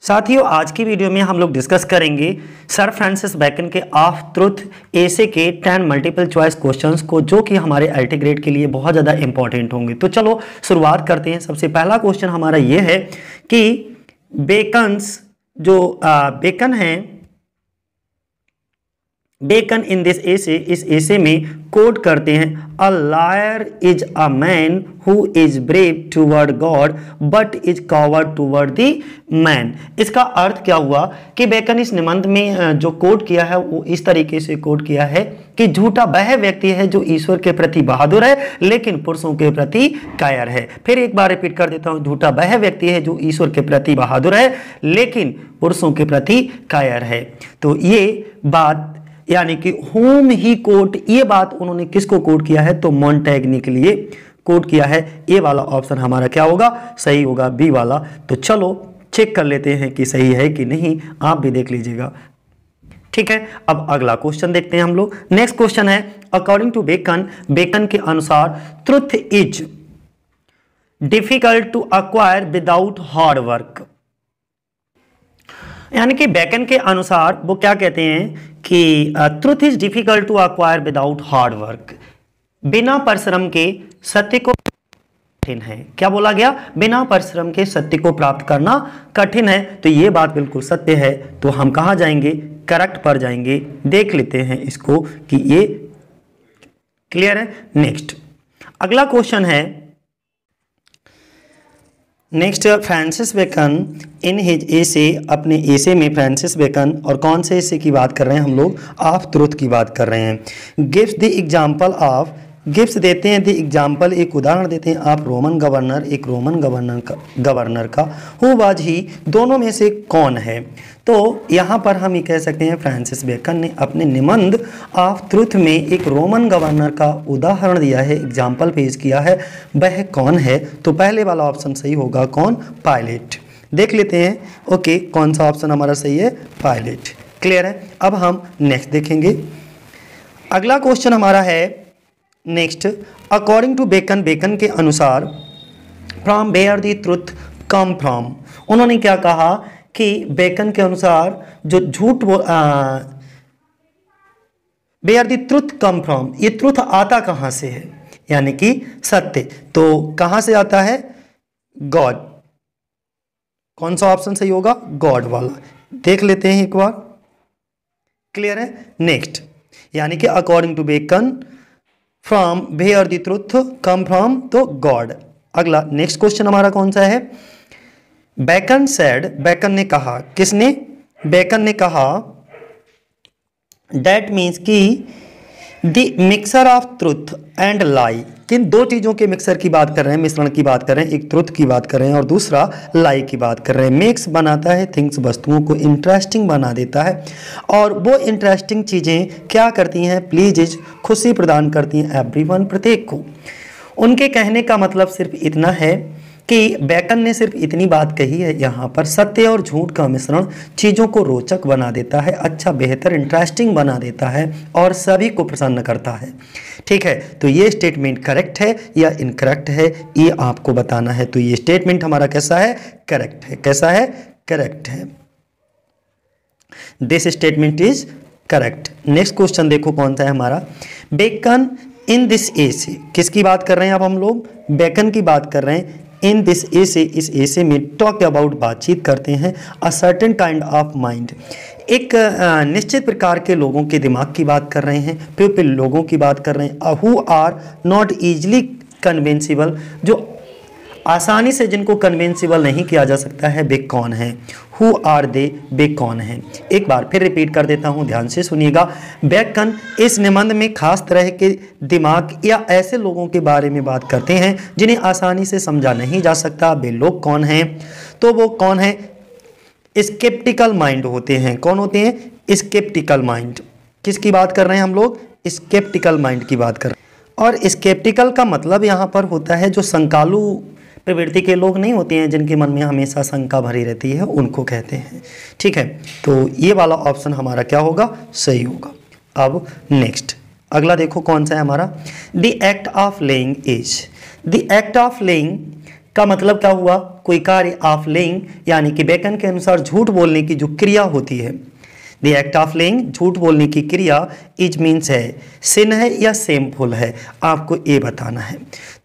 साथियों, आज की वीडियो में हम लोग डिस्कस करेंगे सर फ्रांसिस बेकन के ऑफ ट्रुथ एसे के 10 मल्टीपल चॉइस क्वेश्चंस को, जो कि हमारे आईटी ग्रेड के लिए बहुत ज़्यादा इंपॉर्टेंट होंगे। तो चलो शुरुआत करते हैं। सबसे पहला क्वेश्चन हमारा ये है कि बेकन इन दिस एसे, इस एसे में कोट करते हैं a liar is a man who is brave toward God but is coward toward the man. इसका अर्थ क्या हुआ कि बेकन इस निबंध में जो कोट किया है वो इस तरीके से कोट किया है कि झूठा वह व्यक्ति है जो ईश्वर के प्रति बहादुर है लेकिन पुरुषों के प्रति कायर है। फिर एक बार रिपीट कर देता हूं, झूठा वह व्यक्ति है जो ईश्वर के प्रति बहादुर है लेकिन पुरुषों के प्रति कायर है। तो ये बात यानी कि होम ही कोट, ये बात उन्होंने किसको कोट किया है? तो मोंटेग्नी के लिए कोट किया है। ये वाला ऑप्शन हमारा क्या होगा? सही होगा, बी वाला। तो चलो चेक कर लेते हैं कि सही है कि नहीं, आप भी देख लीजिएगा। ठीक है, अब अगला क्वेश्चन देखते हैं हम लोग। नेक्स्ट क्वेश्चन है अकॉर्डिंग टू बेकन के अनुसार truth is difficult to acquire without hard work. यानी कि बेकन के अनुसार वो क्या कहते हैं कि truth is difficult to acquire without hard work. बिना परिश्रम के सत्य को कठिन है। क्या बोला गया? बिना परिश्रम के सत्य को प्राप्त करना कठिन है। तो ये बात बिल्कुल सत्य है। तो हम कहाँ जाएंगे? करेक्ट पर जाएंगे। देख लेते हैं इसको कि ये क्लियर है। नेक्स्ट अगला क्वेश्चन है, next Francis Bacon in his essay, अपने एसे में फ्रांसिस बेकन, और कौन से एसे की बात कर रहे हैं हम लोग? ऑफ ट्रुथ की बात कर रहे हैं। Gives the example of, gives देते हैं द एग्जाम्पल, एक उदाहरण देते हैं आप रोमन गवर्नर, एक रोमन गवर्नर का हु वाज ही, दोनों में से कौन है? तो यहाँ पर हम ये कह सकते हैं फ्रांसिस बेकन ने अपने निबंध ऑफ ट्रुथ में एक रोमन गवर्नर का उदाहरण दिया है, एग्जाम्पल पेश किया है। वह कौन है? तो पहले वाला ऑप्शन सही होगा। कौन? पायलट। देख लेते हैं। ओके, कौन सा ऑप्शन हमारा सही है? पायलट। क्लियर है। अब हम नेक्स्ट देखेंगे। अगला क्वेश्चन हमारा है next according to Bacon, Bacon के अनुसार from where the truth come from. उन्होंने क्या कहा कि बेकन के अनुसार जो झूठ where the truth come from, ये ट्रुथ आता कहाँ से है? यानी कि सत्य। तो कहाँ से आता है? गॉड। कौन सा ऑप्शन सही होगा? गॉड वाला। देख लेते हैं एक बार। क्लियर है। नेक्स्ट यानी कि according to Bacon from where the truth come from, तो गॉड। अगला नेक्स्ट क्वेश्चन हमारा कौन सा है? बेकन सेड, बेकन ने कहा, किसने? बेकन ने कहा दैट मीन्स कि the mixer of truth and lie. किन दो चीज़ों के मिक्सर की बात कर रहे हैं, मिश्रण की बात कर रहे हैं। एक ट्रुथ की बात कर रहे हैं और दूसरा लाई की बात कर रहे हैं। मेक्स बनाता है थिंग्स, वस्तुओं को इंटरेस्टिंग बना देता है, और वो इंटरेस्टिंग चीज़ें क्या करती हैं? प्लीज, खुशी प्रदान करती हैं एवरीवन, प्रत्येक को। उनके कहने का मतलब सिर्फ इतना है कि बेकन ने सिर्फ इतनी बात कही है यहाँ पर, सत्य और झूठ का मिश्रण चीज़ों को रोचक बना देता है, अच्छा, बेहतर, इंटरेस्टिंग बना देता है और सभी को प्रसन्न करता है। ठीक है, तो ये स्टेटमेंट करेक्ट है या इनकरेक्ट है, ये आपको बताना है। तो ये स्टेटमेंट हमारा कैसा है? करेक्ट है। कैसा है? करेक्ट है। This statement is correct. Next question देखो कौन सा है हमारा। बेकन इन दिस एसे, किसकी बात कर रहे हैं अब हम लोग? बेकन की बात कर रहे हैं। इन दिस एसे, इस एसे में टॉक अबाउट, बातचीत करते हैं, a certain kind of mind, एक निश्चित प्रकार के लोगों के दिमाग की बात कर रहे हैं, पीपल, लोगों की बात कर रहे हैं, हु आर नॉट ईजिली कन्विंसिबल, जो आसानी से जिनको कन्विंसिबल नहीं किया जा सकता है, वे कौन हैं? हु आर दे, वे कौन हैं? एक बार फिर रिपीट कर देता हूं, ध्यान से सुनिएगा। बेकन इस निबंध में खास तरह के दिमाग या ऐसे लोगों के बारे में बात करते हैं जिन्हें आसानी से समझा नहीं जा सकता। वे लोग कौन हैं? तो वो कौन है? स्केप्टिकल माइंड होते हैं। कौन होते हैं? Sceptical mind. किसकी बात कर रहे हैं हम लोग? स्केप्टिकल माइंड की बात कर रहे हैं। और स्केप्टिकल का मतलब यहाँ पर होता है जो शंकालु प्रवृत्ति के लोग नहीं होते हैं, जिनके मन में हमेशा शंका भरी रहती है, उनको कहते हैं। ठीक है, तो ये वाला ऑप्शन हमारा क्या होगा? सही होगा। अब नेक्स्ट अगला देखो कौन सा है हमारा। The act of laying is, the act of laying का मतलब क्या हुआ? कोई कार्य ऑफ लेइंग, यानी कि बेकन के अनुसार झूठ बोलने की जो क्रिया होती है, द एक्ट ऑफ लेइंग, झूठ बोलने की क्रिया, इज मीन्स है सिन है या सेमफुल है, आपको ये बताना है।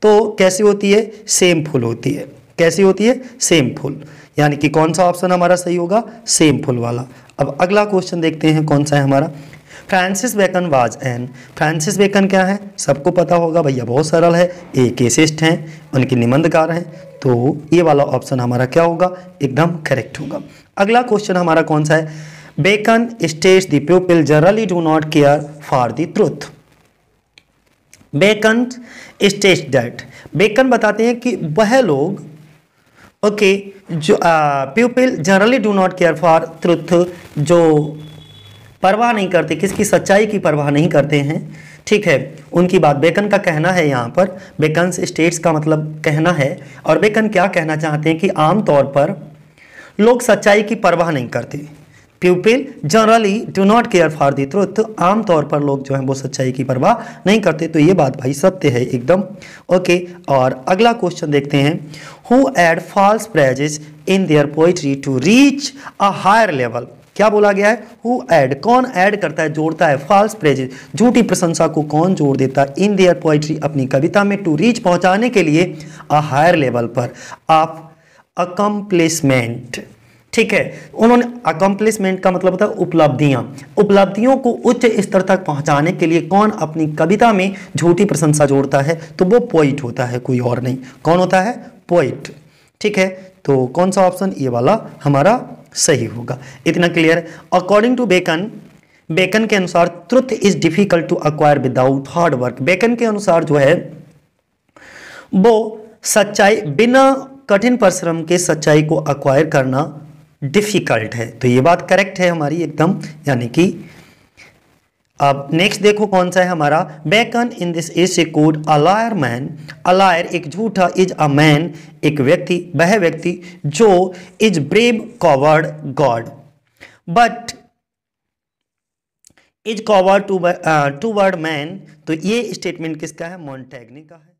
तो कैसी होती है? सेमफुल होती है। कैसी होती है? सेमफुल, यानी कि कौन सा ऑप्शन हमारा सही होगा? सेमफुल वाला। अब अगला क्वेश्चन देखते हैं कौन सा है हमारा। Francis Bacon was an, Francis Bacon क्या है? सबको पता होगा भैया, बहुत सरल है, एक एसिस्ट हैं, उनके निबंधकार हैं, तो ये वाला ऑप्शन हमारा क्या होगा? एकदम करेक्ट होगा। अगला क्वेश्चन हमारा कौन सा है? Bacon states the people generally do not care for the truth. Bacon states that, Bacon बताते हैं कि वह लोग ओके जो people generally do not care for truth, जो परवाह नहीं करते, किसकी? सच्चाई की परवाह नहीं करते हैं, ठीक है, उनकी बात बेकन का कहना है। यहाँ पर बेकन स्टेट्स का मतलब कहना है, और बेकन क्या कहना चाहते हैं कि आमतौर पर लोग सच्चाई की परवाह नहीं करते। People generally do not care for the truth, आमतौर पर लोग जो हैं वो सच्चाई की परवाह नहीं करते। तो ये बात भाई सत्य है एकदम। ओके, और अगला क्वेश्चन देखते हैं। Who add false praises in their poetry to reach a higher level. क्या बोला गया है? हु एड, कौन ऐड करता है, जोड़ता है, फॉल्स प्रेजेस, झूठी प्रशंसा को कौन जोड़ देता है, इन देयर पोइट्री, अपनी कविता में, टू रीच, पहुंचाने के लिए, अ हायर लेवल पर, ऑफ अकम्प्लिशमेंट, ठीक है। उन्होंने अकम्प्लिशमेंट का मतलब होता है उपलब्धियां, उपलब्धियों को उच्च स्तर तक पहुंचाने के लिए कौन अपनी कविता में झूठी प्रशंसा जोड़ता है? तो वो पोइट होता है, कोई और नहीं। कौन होता है? पोइट, ठीक है। तो कौन सा ऑप्शन? ये वाला हमारा सही होगा। इतना clear. According to Bacon, Bacon के अनुसार truth is difficult to acquire without hard work. Bacon के अनुसार जो है वो सच्चाई, बिना कठिन परिश्रम के सच्चाई को अक्वायर करना डिफिकल्ट है। तो ये बात करेक्ट है हमारी एकदम, यानी कि अब नेक्स्ट देखो कौन सा है हमारा। Bacon in this essay called a liar man, a liar एक झूठा, इज अ मैन एक व्यक्ति, वह व्यक्ति जो is brave toward God but is coward toward man. तो ये स्टेटमेंट किसका है? मॉन्टेग्ने का है।